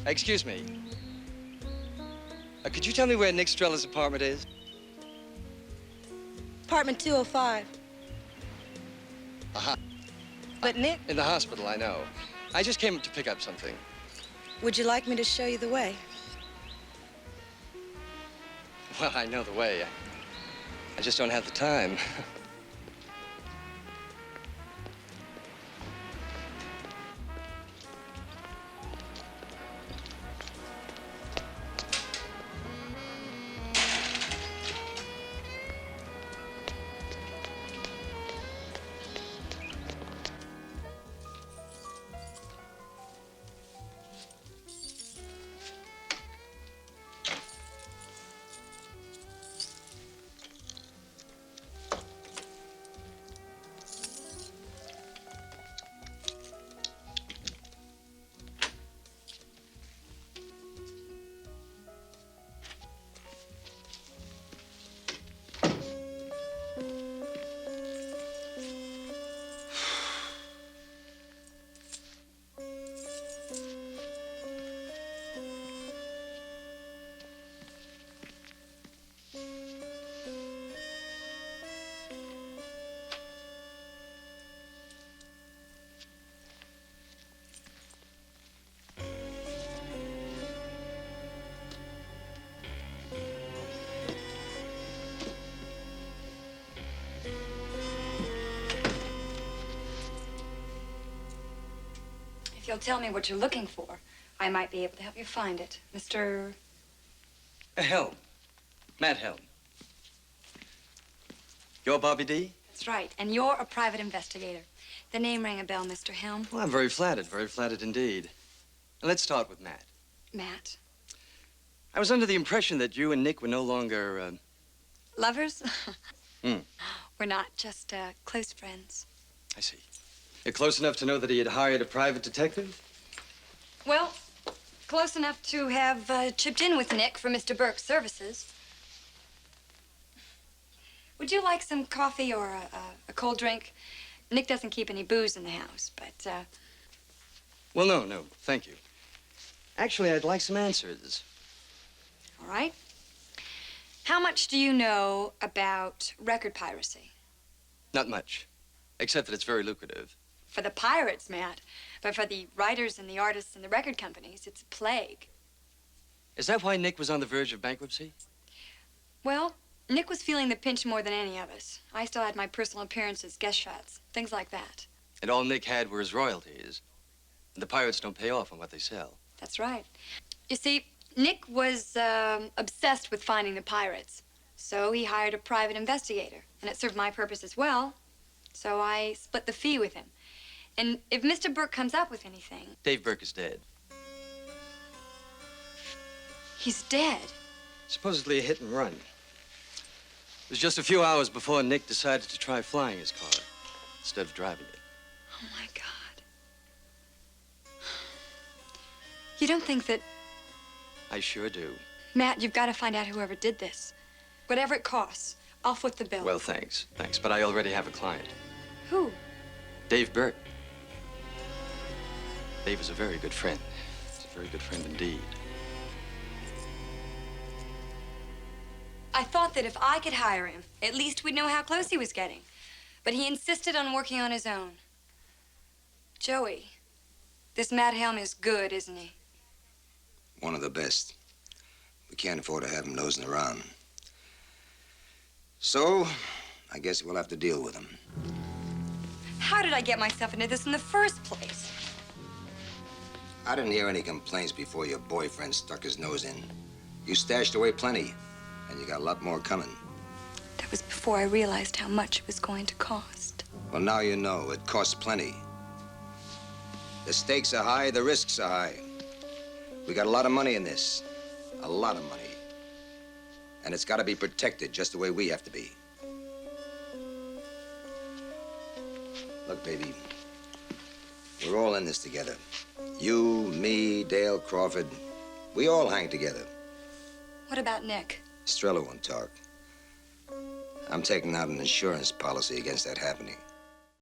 Excuse me. Could you tell me where Nick Strella's apartment is? Apartment 205. Aha. But Nick, In the hospital, I know. I just came to pick up something. would you like me to show you the way? Well, I know the way. I just don't have the time. If you'll tell me what you're looking for, I might be able to help you find it. Mr. Helm. Matt Helm. You're Bobby D? That's right. And you're a private investigator. The name rang a bell, Mr. Helm. Well, I'm very flattered indeed. Let's start with Matt. Matt. I was under the impression that you and Nick were no longer, Lovers? Hmm. We're not, just close friends. I see. You're close enough to know that he had hired a private detective? Well, close enough to have chipped in with Nick for Mr. Burke's services. Would you like some coffee or a cold drink? Nick doesn't keep any booze in the house, but, Well, no, thank you. Actually, I'd like some answers. all right. How much do you know about record piracy? Not much, except that it's very lucrative. For the pirates, Matt. But for the writers and the artists and the record companies, it's a plague. Is that why Nick was on the verge of bankruptcy? Well, Nick was feeling the pinch more than any of us. I still had my personal appearances, guest shots, things like that. And all Nick had were his royalties. And the pirates don't pay off on what they sell. That's right. You see, Nick was obsessed with finding the pirates. So he hired a private investigator. And it served my purpose as well. So I split the fee with him. And if Mr. Burke comes up with anything... Dave Burke is dead. He's dead. Supposedly a hit and run. It was just a few hours before Nick decided to try flying his car instead of driving it. Oh, my God. You don't think that... I sure do. Matt, you've got to find out whoever did this. Whatever it costs, I'll foot the bill. Well, thanks. But I already have a client. Who? Dave Burke. Dave is a very good friend. He's a very good friend indeed. I thought that if I could hire him, at least we'd know how close he was getting. But he insisted on working on his own. Joey, this Matt Helm is good, isn't he? One of the best. We can't afford to have him nosing around. So, I guess we'll have to deal with him. How did I get myself into this in the first place? I didn't hear any complaints before your boyfriend stuck his nose in. You stashed away plenty, and you got a lot more coming. That was before I realized how much it was going to cost. Well, now you know. It costs plenty. The stakes are high, the risks are high. We got a lot of money in this. A lot of money. And it's got to be protected just the way we have to be. Look, baby, we're all in this together. You, me, Dale, Crawford, we all hang together. What about Nick? Estrella won't talk. I'm taking out an insurance policy against that happening.